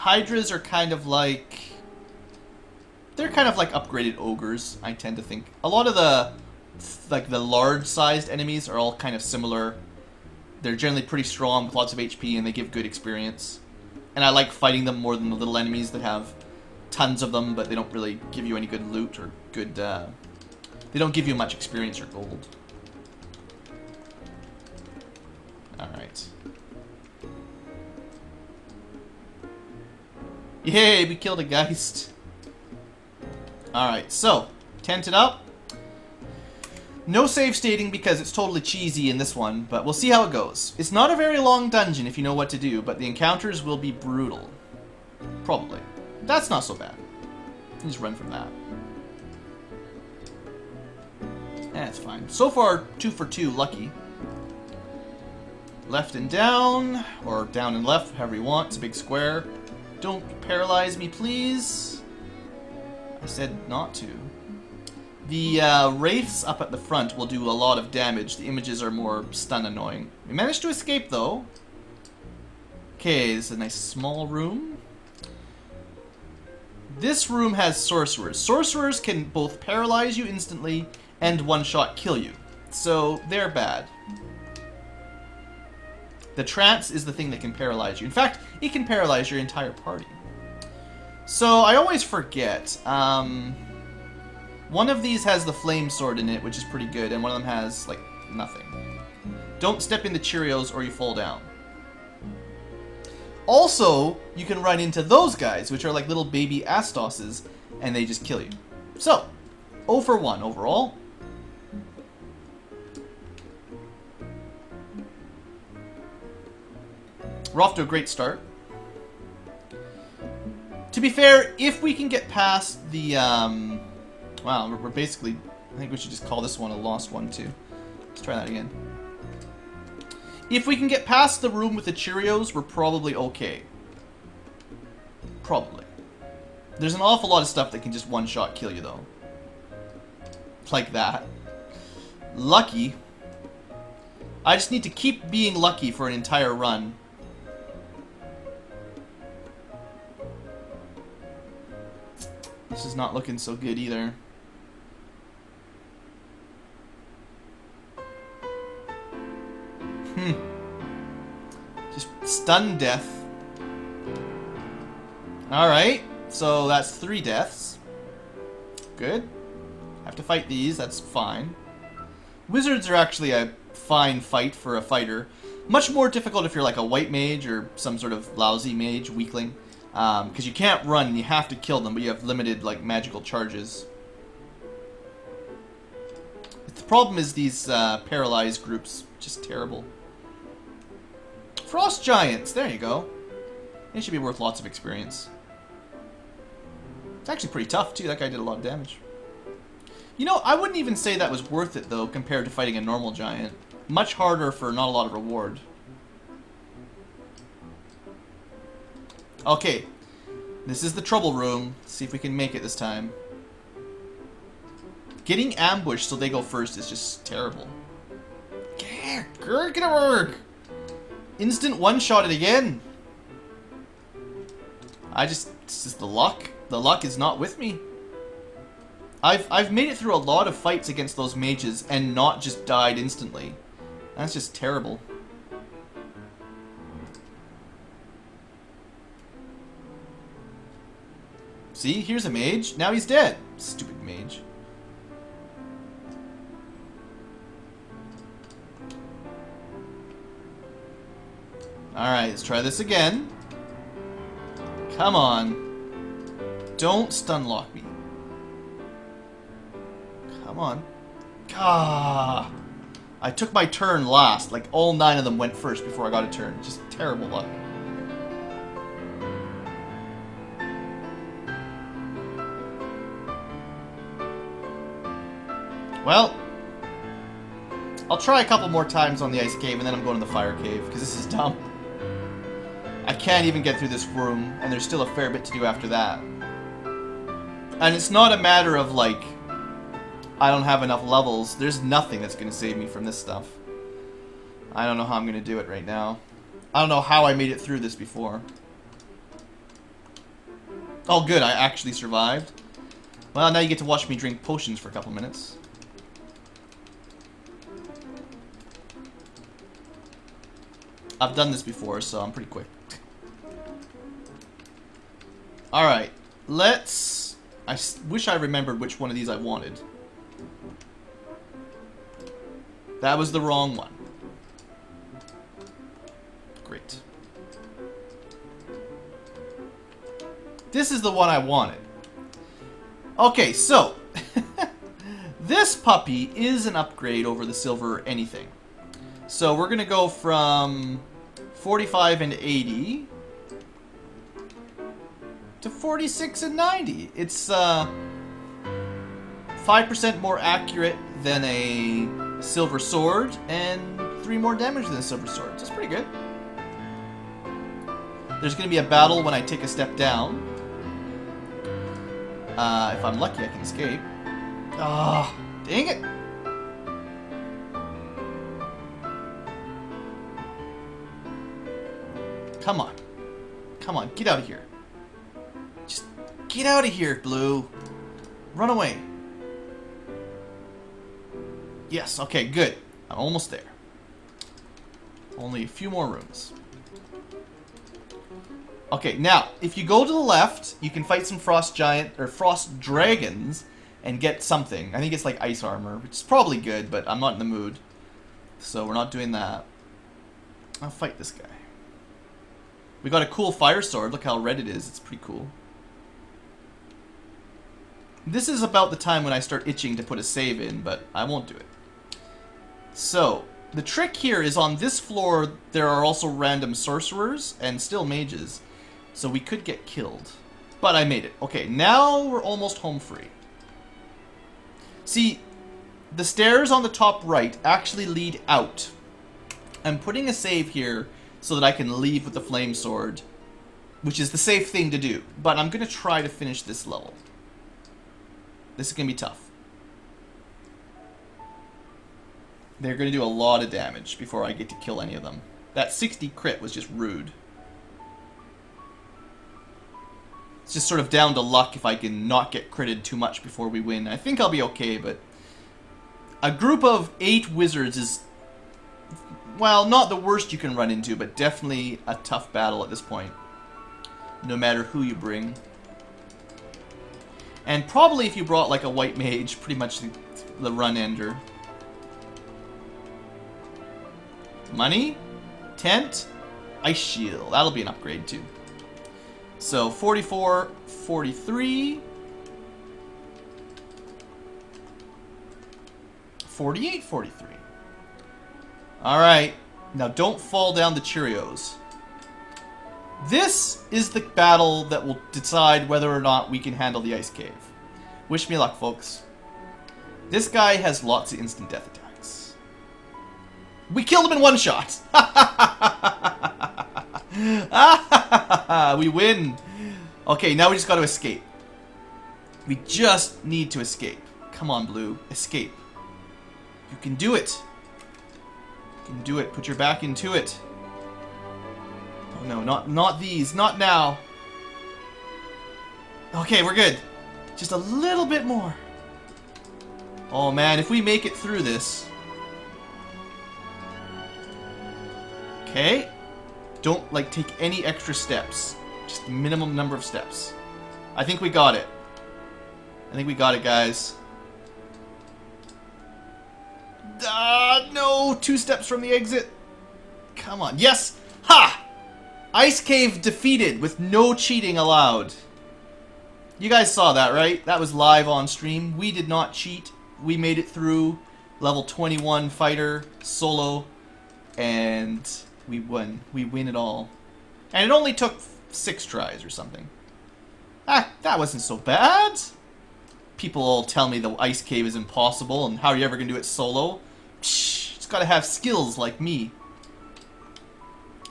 Hydras are kind of like... They're kind of like upgraded ogres, I tend to think. A lot of the, like, the large-sized enemies are all kind of similar. They're generally pretty strong with lots of HP, and they give good experience. And I like fighting them more than the little enemies that have tons of them, but they don't really give you any good loot or good... they don't give you much experience or gold. Alright. Yay, we killed a Geist. Alright, so, tent it up. No save stating because it's totally cheesy in this one, but we'll see how it goes. It's not a very long dungeon if you know what to do, but the encounters will be brutal. Probably. That's not so bad. Just run from that. That's fine. So far, 2 for 2, lucky. Left and down, or down and left, however you want. It's a big square. Don't paralyze me, please. I said not to. The wraiths up at the front will do a lot of damage. The images are more stun annoying. We managed to escape, though. Okay, this is a nice small room. This room has sorcerers. Sorcerers can both paralyze you instantly and one-shot kill you. So, they're bad. The trance is the thing that can paralyze you. In fact, it can paralyze your entire party. So, I always forget. One of these has the flame sword in it, which is pretty good, and one of them has, like, nothing. Don't step in the Cheerios or you fall down. Also, you can run into those guys, which are like little baby Astoses, and they just kill you. So, 0 for 1 overall. We're off to a great start. To be fair, if we can get past the, wow, we're basically, I think we should just call this one a lost one too. Let's try that again. If we can get past the room with the Cheerios, we're probably okay. Probably. There's an awful lot of stuff that can just one-shot kill you though. Like that. Lucky. I just need to keep being lucky for an entire run. This is not looking so good either. Just stun death. Alright, so that's 3 deaths. Good. Have to fight these, that's fine. Wizards are actually a fine fight for a fighter. Much more difficult if you're like a white mage or some sort of lousy mage, weakling. Because you can't run and you have to kill them, but you have limited like magical charges. The problem is these paralyzed groups, just terrible. Frost Giants, there you go. They should be worth lots of experience. It's actually pretty tough too, that guy did a lot of damage. You know, I wouldn't even say that was worth it though, compared to fighting a normal giant. Much harder for not a lot of reward. Okay, this is the trouble room. Let's see if we can make it this time. Getting ambushed so they go first is just terrible. Get to work! Instant one-shot it again. It's just the luck. The luck is not with me. I've made it through a lot of fights against those mages and not just died instantly. That's just terrible. See, here's a mage. Now he's dead. Stupid mage. Alright, let's try this again. Come on. Don't stun lock me. Come on. Gah! I took my turn last. Like, all 9 of them went first before I got a turn. Just terrible luck. Well, I'll try a couple more times on the ice cave, and then I'm going to the fire cave, because this is dumb. I can't even get through this room, and there's still a fair bit to do after that. And it's not a matter of, like, I don't have enough levels. There's nothing that's going to save me from this stuff. I don't know how I'm going to do it right now. I don't know how I made it through this before. Oh, good. I actually survived. Well, now you get to watch me drink potions for a couple minutes. I've done this before, so I'm pretty quick. Alright. Let's... I wish I remembered which one of these I wanted. That was the wrong one. Great. This is the one I wanted. Okay, so... this puppy is an upgrade over the silver anything. So we're going to go from 45 and 80 to 46 and 90. It's 5% more accurate than a silver sword and 3 more damage than a silver sword. That's pretty good. There's going to be a battle when I take a step down. If I'm lucky, I can escape. Ah, oh, dang it. Come on. Come on, get out of here. Just get out of here, Blue. Run away. Yes, okay, good. I'm almost there. Only a few more rooms. Okay, now, if you go to the left, you can fight some frost giant, or frost dragons, and get something. I think it's like ice armor, which is probably good, but I'm not in the mood. So we're not doing that. I'll fight this guy. We got a cool fire sword. Look how red it is. It's pretty cool. This is about the time when I start itching to put a save in, but I won't do it. So, the trick here is on this floor, there are also random sorcerers and still mages. So we could get killed. But I made it. Okay, now we're almost home free. See, the stairs on the top right actually lead out. I'm putting a save here so that I can leave with the flame sword, which is the safe thing to do. But I'm going to try to finish this level. This is going to be tough. They're going to do a lot of damage before I get to kill any of them. That 60 crit was just rude. It's just sort of down to luck if I can not get critted too much before we win. I think I'll be okay, but a group of 8 wizards is, well, not the worst you can run into, but definitely a tough battle at this point. No matter who you bring. And probably if you brought like a white mage, pretty much the run ender. Money, tent, ice shield. That'll be an upgrade too. So 44, 43, 48, 43. Alright, now don't fall down the Cheerios. This is the battle that will decide whether or not we can handle the ice cave. Wish me luck, folks. This guy has lots of instant death attacks. We killed him in one shot! We win! Okay, now we just gotta escape. We just need to escape. Come on, Blue. Escape. You can do it. You can do it. Put your back into it. Oh no, not these. Not now. Okay, we're good. Just a little bit more. Oh man, if we make it through this. Okay. Don't, like, take any extra steps. Just minimum number of steps. I think we got it. I think we got it, guys. No! 2 steps from the exit. Come on. Yes! Ha! Ice Cave defeated with no cheating allowed. You guys saw that, right? That was live on stream. We did not cheat. We made it through level 21 fighter solo, and we won. We win it all. And it only took 6 tries or something. Ah, that wasn't so bad. People all tell me the ice cave is impossible and how are you ever going to do it solo? Psh, it's got to have skills like me.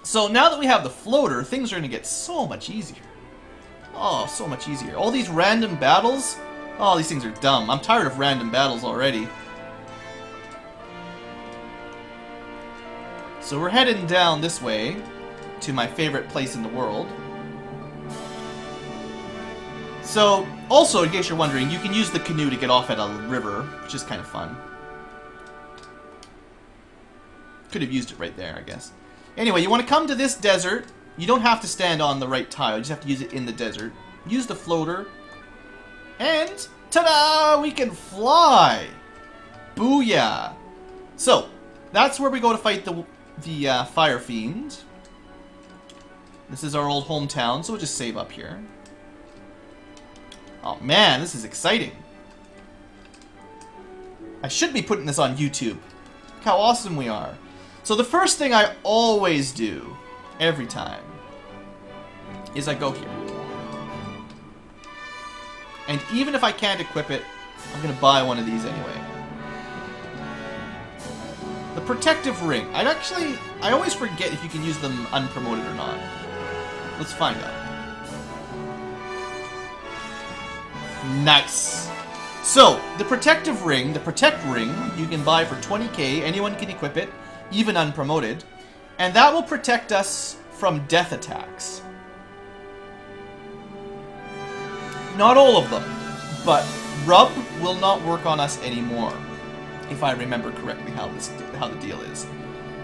So now that we have the floater, things are going to get so much easier. Oh, so much easier. All these random battles, oh, these things are dumb. I'm tired of random battles already. So we're heading down this way to my favorite place in the world. So, also, in case you're wondering, you can use the canoe to get off at a river, which is kind of fun. Could have used it right there, I guess. Anyway, you want to come to this desert. You don't have to stand on the right tile. You just have to use it in the desert. Use the floater. And, ta-da! We can fly! Booyah! So, that's where we go to fight the Fire Fiend. This is our old hometown, so we'll just save up here. Oh man, this is exciting. I should be putting this on YouTube. Look how awesome we are. So the first thing I always do, every time, is I go here. And even if I can't equip it, I'm going to buy one of these anyway. The protective ring. I always forget if you can use them unpromoted or not. Let's find out. Nice. So, the protective ring, the protect ring, you can buy for 20k. Anyone can equip it, even unpromoted. And that will protect us from death attacks. Not all of them, but rub will not work on us anymore, if I remember correctly how the deal is.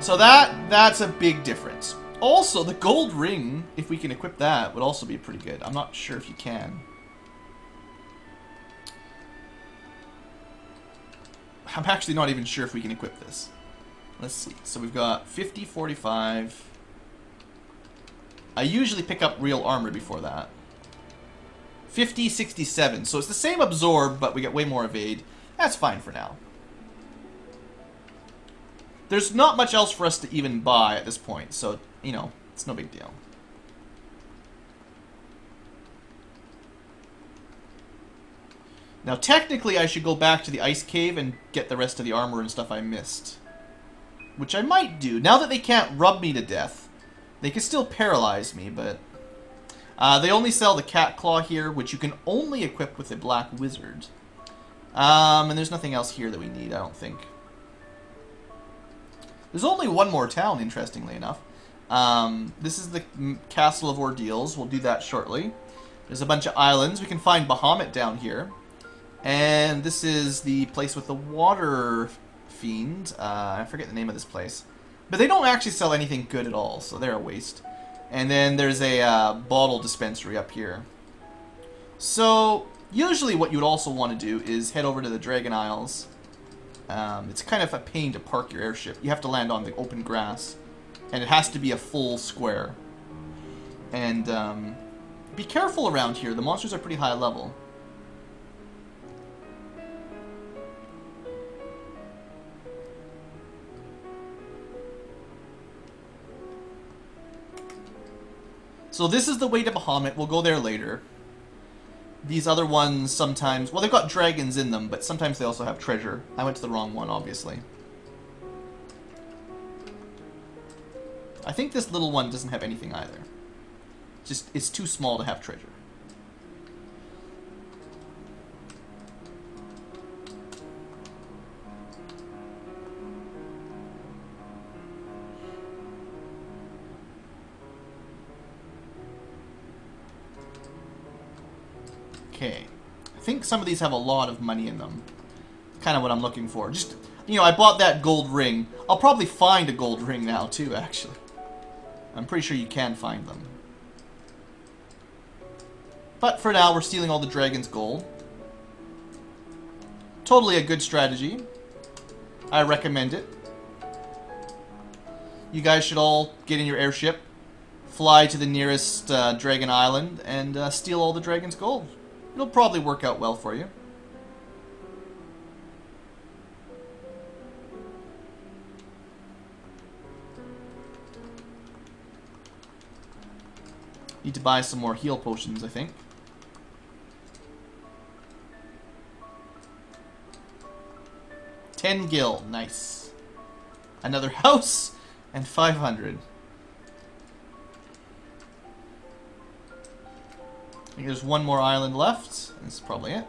So that's a big difference. Also, the gold ring, if we can equip that, would also be pretty good. I'm not sure if you can. I'm actually not even sure if we can equip this. Let's see. So we've got 50, 45. I usually pick up real armor before that. 50, 67. So it's the same absorb, but we get way more evade. That's fine for now. There's not much else for us to even buy at this point, so, you know, it's no big deal. Now, technically, I should go back to the ice cave and get the rest of the armor and stuff I missed. Which I might do. Now that they can't rub me to death, they can still paralyze me, but... they only sell the cat claw here, which you can only equip with a black wizard. And there's nothing else here that we need, I don't think. There's only one more town, interestingly enough. This is the Castle of Ordeals. We'll do that shortly. There's a bunch of islands. We can find Bahamut down here. And this is the place with the water fiend. I forget the name of this place. But they don't actually sell anything good at all, so they're a waste. And then there's a bottle dispensary up here. So, usually what you would also want to do is head over to the Dragon Isles. It's kind of a pain to park your airship. You have to land on the open grass. And it has to be a full square. And be careful around here. The monsters are pretty high level. So this is the way to Bahamut. We'll go there later. These other ones sometimes... Well, they've got dragons in them, but sometimes they also have treasure. I went to the wrong one, obviously. I think this little one doesn't have anything either. Just, it's too small to have treasure. Okay. I think some of these have a lot of money in them. Kind of what I'm looking for. Just, you know, I bought that gold ring. I'll probably find a gold ring now, too, actually. I'm pretty sure you can find them. But for now, we're stealing all the dragon's gold. Totally a good strategy. I recommend it. You guys should all get in your airship, fly to the nearest dragon island, and steal all the dragon's gold. It'll probably work out well for you. Need to buy some more heal potions, I think. $10 gil, nice. Another house and 500. I think there's one more island left. This is probably it.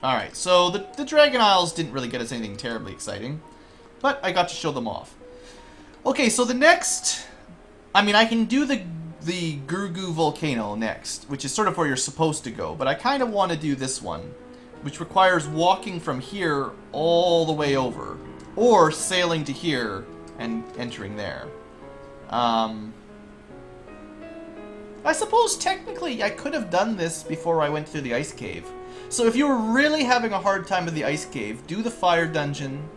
Alright, so the Dragon Isles didn't really get us anything terribly exciting. But I got to show them off. Okay, so the next... I mean, I can do the Gurgu Volcano next, which is sort of where you're supposed to go. But I kind of want to do this one, which requires walking from here all the way over. Or sailing to here and entering there. I suppose technically I could have done this before I went through the ice cave. So if you were really having a hard time with the ice cave, do the fire dungeon,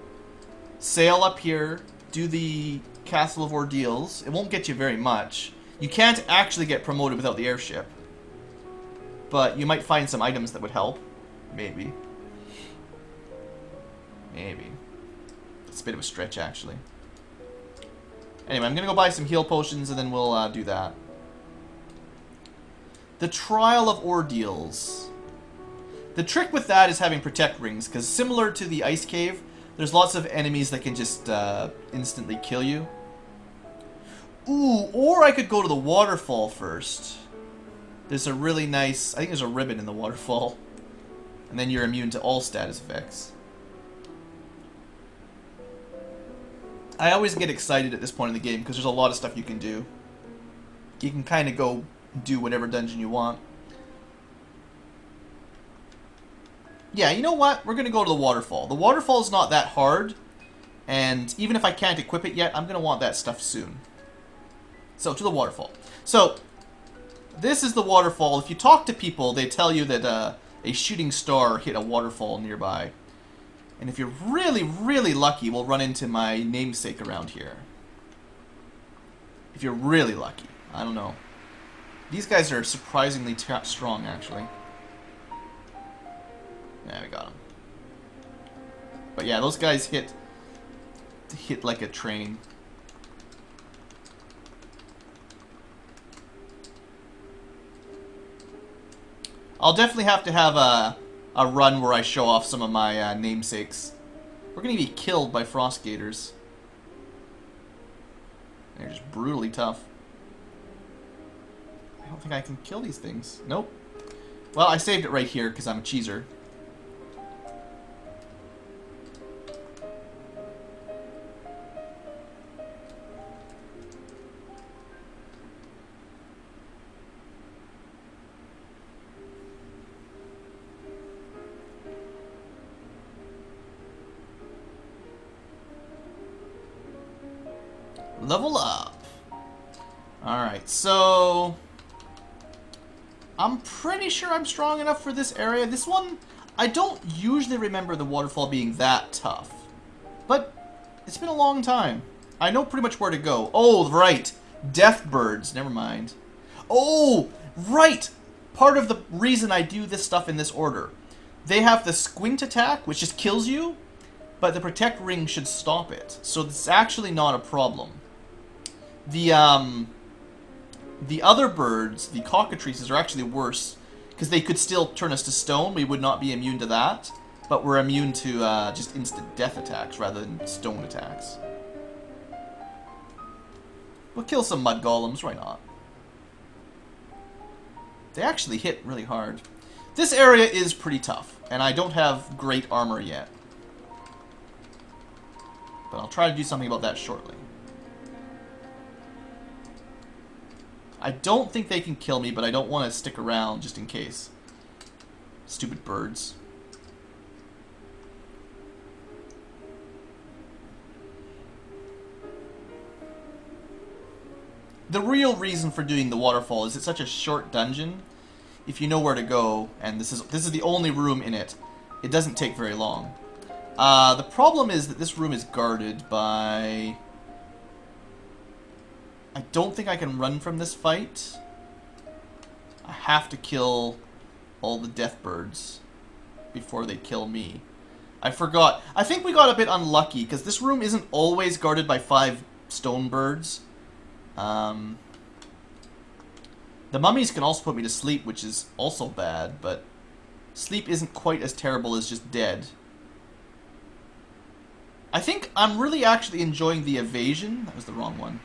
sail up here, do the Castle of Ordeals. It won't get you very much. You can't actually get promoted without the airship. But you might find some items that would help. Maybe. Maybe. It's a bit of a stretch, actually. Anyway, I'm going to go buy some heal potions and then we'll do that. The Trial of Ordeals. The trick with that is having protect rings, because similar to the ice cave, there's lots of enemies that can just instantly kill you. Ooh, or I could go to the waterfall first. There's a really nice... I think there's a ribbon in the waterfall. And then you're immune to all status effects. I always get excited at this point in the game, because there's a lot of stuff you can do. You can kind of go do whatever dungeon you want. Yeah, you know what? We're going to go to the waterfall. The waterfall is not that hard. And even if I can't equip it yet, I'm going to want that stuff soon. So, to the waterfall. So, this is the waterfall. If you talk to people, they tell you that a shooting star hit a waterfall nearby. And if you're really, really lucky, we'll run into my namesake around here. If you're really lucky. I don't know. These guys are surprisingly strong, actually. Yeah, we got them. But yeah, those guys hit like a train. I'll definitely have to have a run where I show off some of my namesakes. We're going to be killed by frost gators. They're just brutally tough. I don't think I can kill these things. Nope. Well, I saved it right here because I'm a cheeser. Level up. Alright, so... I'm pretty sure I'm strong enough for this area. This one, I don't usually remember the waterfall being that tough. But it's been a long time. I know pretty much where to go. Oh, right. Death birds. Never mind. Oh, right. Part of the reason I do this stuff in this order. They have the squint attack, which just kills you. But the protect ring should stop it. So it's actually not a problem. The other birds, the cockatrices, are actually worse. Because they could still turn us to stone. We would not be immune to that. But we're immune to just instant death attacks rather than stone attacks. We'll kill some mud golems, why not? They actually hit really hard. This area is pretty tough. And I don't have great armor yet. But I'll try to do something about that shortly. I don't think they can kill me, but I don't want to stick around just in case. Stupid birds. The real reason for doing the waterfall is it's such a short dungeon. If you know where to go, and this is the only room in it, it doesn't take very long. The problem is that this room is guarded by... I don't think I can run from this fight. I have to kill all the death birds before they kill me. I forgot. I think we got a bit unlucky because this room isn't always guarded by 5 stone birds. The mummies can also put me to sleep, which is also bad, but sleep isn't quite as terrible as just dead. I think I'm really actually enjoying the evasion. That was the wrong one.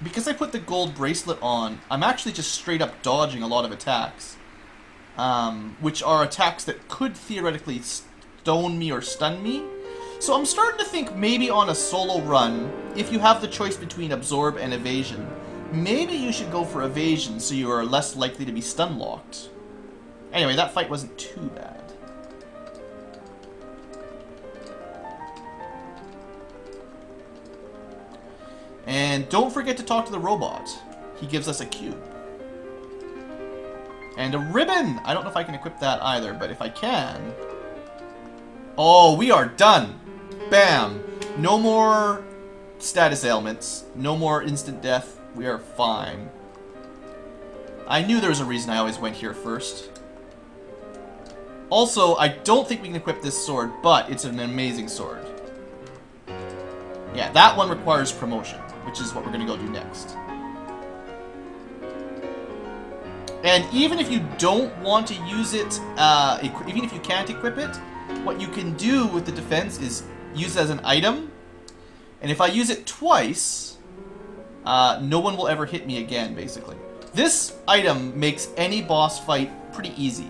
Because I put the gold bracelet on, I'm actually just straight up dodging a lot of attacks. Which are attacks that could theoretically stone me or stun me. So I'm starting to think maybe on a solo run, if you have the choice between absorb and evasion, maybe you should go for evasion so you are less likely to be stun locked. Anyway, that fight wasn't too bad. And don't forget to talk to the robot. He gives us a cube. And a ribbon! I don't know if I can equip that either, but if I can... Oh, we are done! Bam! No more status ailments. No more instant death. We are fine. I knew there was a reason I always went here first. Also, I don't think we can equip this sword, but it's an amazing sword. Yeah, that one requires promotion, which is what we're going to go do next. And even if you don't want to use it, even if you can't equip it, what you can do with the defense is use it as an item. And if I use it twice, no one will ever hit me again, basically. This item makes any boss fight pretty easy.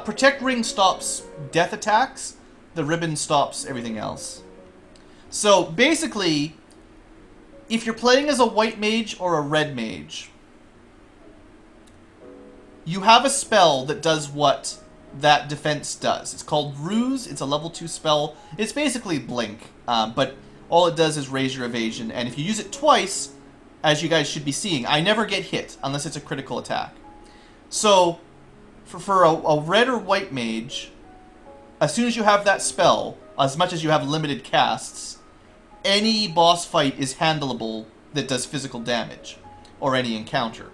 Protect Ring stops death attacks. The ribbon stops everything else. So, basically, if you're playing as a white mage or a red mage, you have a spell that does what that defense does. It's called Ruse. It's a level 2 spell. It's basically Blink, but all it does is raise your evasion. And if you use it twice, as you guys should be seeing, I never get hit unless it's a critical attack. So, for a red or white mage, as soon as you have that spell, as much as you have limited casts, any boss fight is handleable that does physical damage, or any encounter.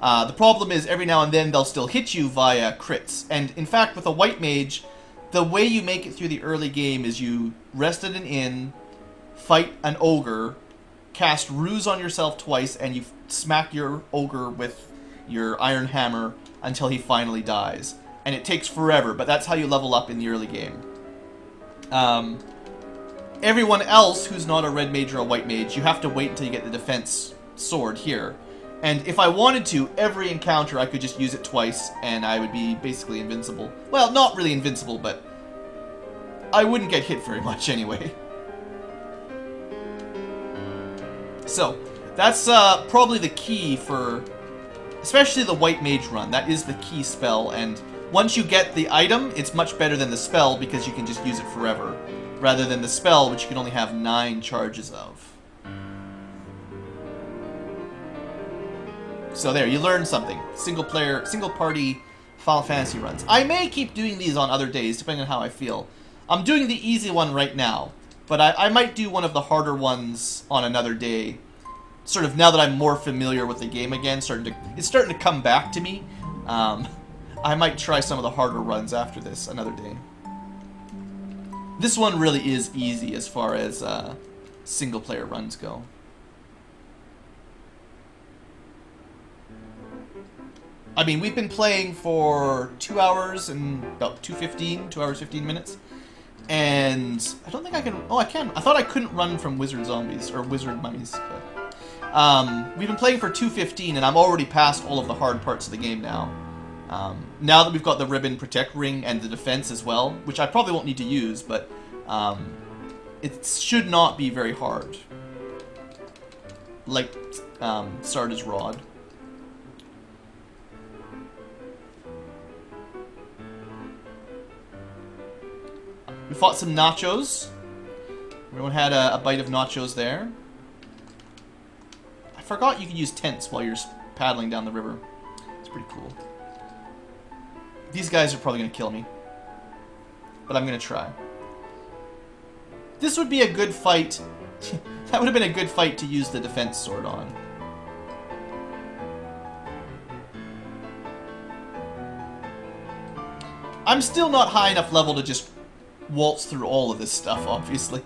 The problem is every now and then they'll still hit you via crits. And in fact, with a white mage, the way you make it through the early game is you rest at an inn, fight an ogre, cast Ruse on yourself twice, and you smack your ogre with your iron hammer until he finally dies. And it takes forever, but that's how you level up in the early game. Everyone else who's not a red mage or a white mage, you have to wait until you get the defense sword here. And if I wanted to, every encounter I could just use it twice and I would be basically invincible. Well, not really invincible, but I wouldn't get hit very much anyway. So, that's probably the key for, especially the white mage run. That is the key spell, and once you get the item, it's much better than the spell because you can just use it forever, rather than the spell, which you can only have 9 charges of. So there, you learned something. Single party Final Fantasy runs. I may keep doing these on other days, depending on how I feel. I'm doing the easy one right now, but I might do one of the harder ones on another day. Sort of now that I'm more familiar with the game again, it's starting to come back to me. I might try some of the harder runs after this another day. This one really is easy as far as single player runs go. I mean, we've been playing for 2 hours and about 2 hours 15 minutes. And I don't think I can... Oh, I can. I thought I couldn't run from wizard zombies, or wizard mummies. But, we've been playing for 2:15, and I'm already past all of the hard parts of the game now. Now that we've got the ribbon protect ring and the defense as well, which I probably won't need to use, but it should not be very hard. Like Sarda's Rod. We fought some nachos. Everyone had a bite of nachos there. I forgot you can use tents while you're paddling down the river. It's pretty cool. These guys are probably going to kill me. But I'm going to try. This would be a good fight. That would have been a good fight to use the defense sword on. I'm still not high enough level to just waltz through all of this stuff, obviously.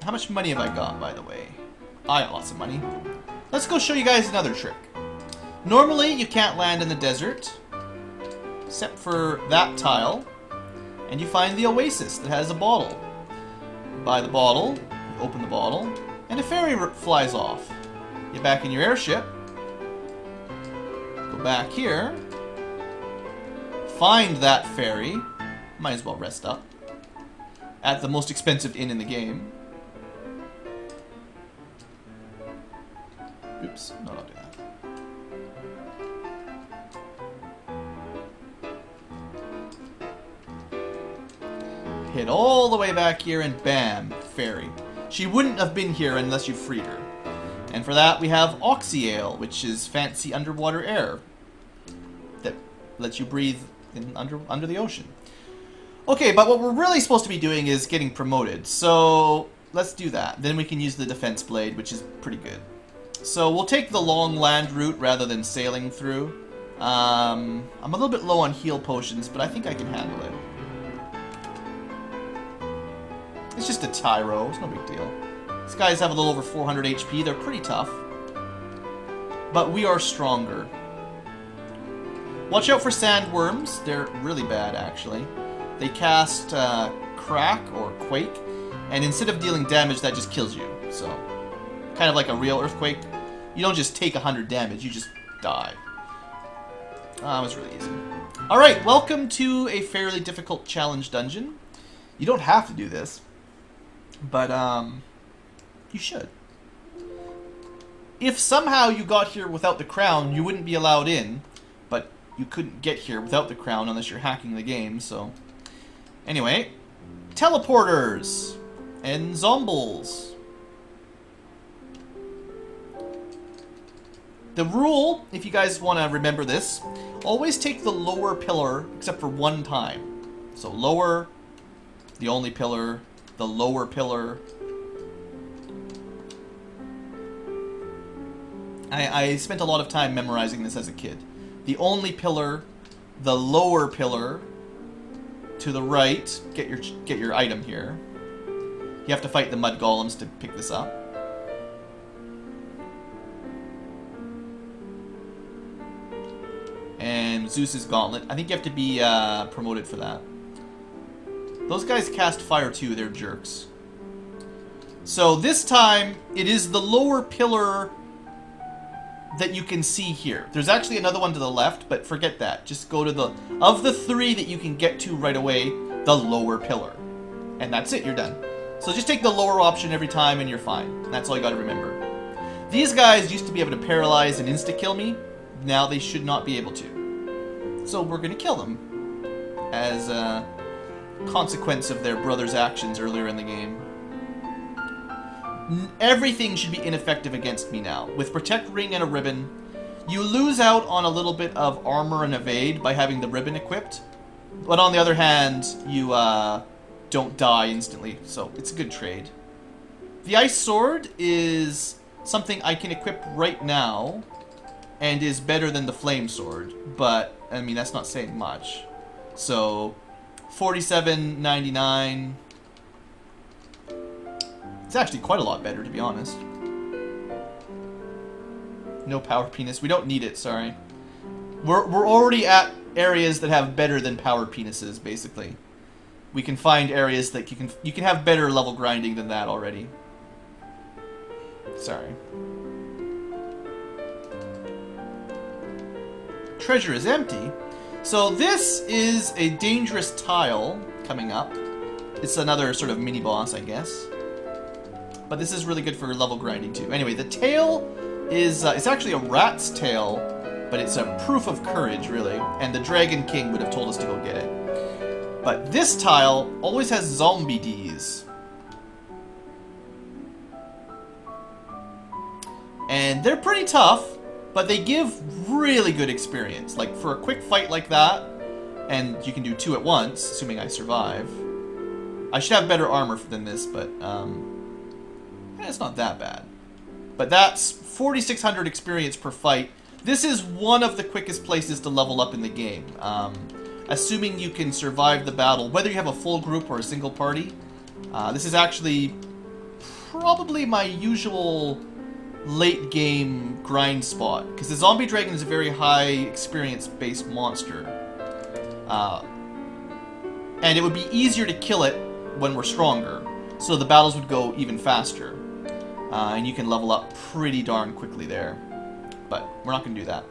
How much money have I got, by the way? I got lots of money. Let's go show you guys another trick. Normally, you can't land in the desert, except for that tile, and you find the oasis that has a bottle. You buy the bottle, you open the bottle, and a fairy flies off. Get back in your airship, go back here, find that ferry. Might as well rest up. At the most expensive inn in the game. Oops, no, I'll do that. Hit all the way back here and bam, ferry. She wouldn't have been here unless you freed her. And for that we have Oxyale, which is fancy underwater air that lets you breathe in under the ocean. Okay, but what we're really supposed to be doing is getting promoted. So let's do that. Then we can use the defense blade, which is pretty good. So we'll take the long land route rather than sailing through. I'm a little bit low on heal potions, but I think I can handle it. It's just a Tyro, it's no big deal. These guys have a little over 400 HP, they're pretty tough. But we are stronger. Watch out for sandworms, they're really bad actually. They cast Crack or Quake, and instead of dealing damage, that just kills you. So, kind of like a real earthquake. You don't just take 100 damage, you just die. That was really easy. Alright, welcome to a fairly difficult challenge dungeon. You don't have to do this. But, you should. If somehow you got here without the crown, you wouldn't be allowed in. But you couldn't get here without the crown unless you're hacking the game, so... Anyway, teleporters and zombles. The rule, if you guys want to remember this, always take the lower pillar except for one time. So lower, the only pillar, the lower pillar. I spent a lot of time memorizing this as a kid. The only pillar, the lower pillar, to the right, get your item here. You have to fight the mud golems to pick this up. And Zeus's gauntlet. I think you have to be promoted for that. Those guys cast fire too, they're jerks. So this time, it is the lower pillar that you can see here. There's actually another one to the left, but forget that. Just go to the... Of the three that you can get to right away, the lower pillar. And that's it, you're done. So just take the lower option every time and you're fine. That's all you gotta remember. These guys used to be able to paralyze and insta-kill me. Now they should not be able to. So we're gonna kill them. As a consequence of their brother's actions earlier in the game. Everything should be ineffective against me now. With Protect Ring and a Ribbon, you lose out on a little bit of armor and evade by having the ribbon equipped. But on the other hand, you don't die instantly, so it's a good trade. The Ice Sword is something I can equip right now, and is better than the Flame Sword, but, I mean, that's not saying much. So, 47.99... It's actually quite a lot better, to be honest. No power penis. We don't need it, sorry. We're already at areas that have better than power penises, basically. We can find areas that you can have better level grinding than that already. Sorry. Treasure is empty. So this is a dangerous tile coming up. It's another sort of mini-boss, I guess. But this is really good for level grinding too. Anyway, the tail is it's actually a rat's tail, but it's a proof of courage, really. And the Dragon King would have told us to go get it. But this tile always has zombie Ds. And they're pretty tough, but they give really good experience. Like, for a quick fight like that, and you can do 2 at once, assuming I survive. I should have better armor than this, but, it's not that bad. But that's 4,600 experience per fight. This is one of the quickest places to level up in the game. Assuming you can survive the battle, whether you have a full group or a single party. This is actually probably my usual late game grind spot. Because the zombie dragon is a very high experience based monster. And it would be easier to kill it when we're stronger. So the battles would go even faster. And you can level up pretty darn quickly there. But we're not going to do that.